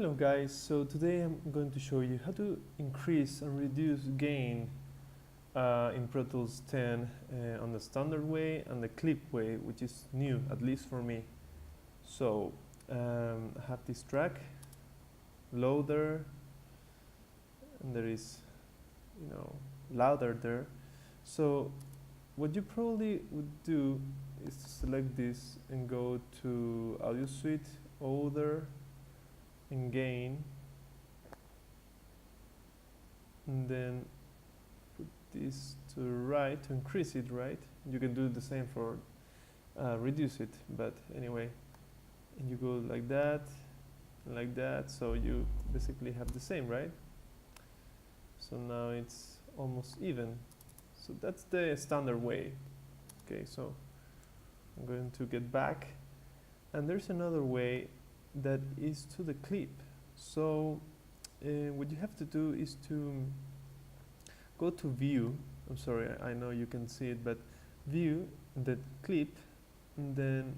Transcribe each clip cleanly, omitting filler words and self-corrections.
Hello guys, so today I'm going to show you how to increase and reduce gain in Pro Tools 10 on the standard way and the clip way, which is new, at least for me. So I have this track, louder, and there is, louder there. So what you probably would do is to select this and go to Audio Suite, Other, and Gain, and then put this to right to increase it, right? You can do the same for reduce it, but anyway, and you go like that and like that, so you basically have the same, right? So now it's almost even. So that's the standard way. Okay, so I'm going to get back, and there's another way that is to the clip. So what you have to do is to go to View. I'm sorry, I know you can see it, but View, and then Clip, and then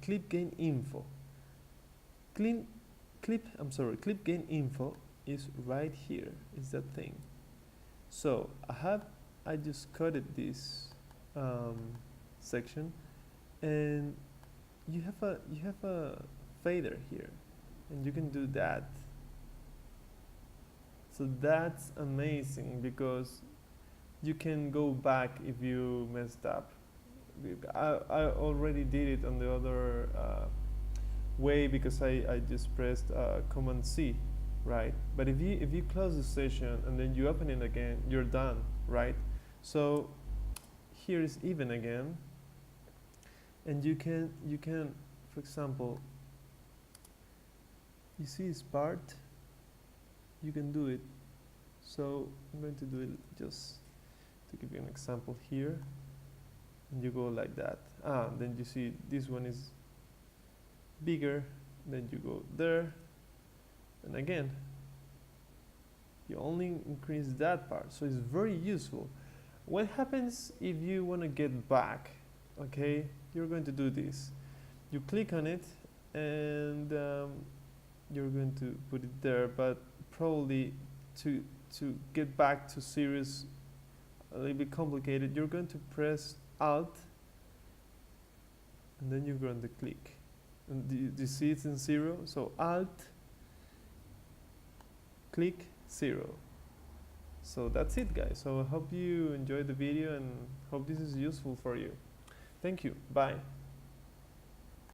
Clip Gain Info. Clip Gain Info is right here. Is that thing. So I just coded this section, and you have a fader here, and you can do that. So that's amazing because you can go back if you messed up. I already did it on the other way because I just pressed Command C, right? But if you close the session and then you open it again, you're done, right? So here is even again, and you can, for example, you see this part, you can do it. So I'm going to do it just to give you an example here, and you go like that. Then you see this one is bigger, then you go there, and again you only increase that part. So it's very useful. What happens if you want to get back? Okay, you're going to do this. You click on it, and you're going to put it there, but probably to get back to series a little bit complicated, you're going to press Alt, and then you're going to click, and do you see it's in 0? So Alt, click, 0. So that's it, guys. So I hope you enjoyed the video and hope this is useful for you. Thank you. Bye.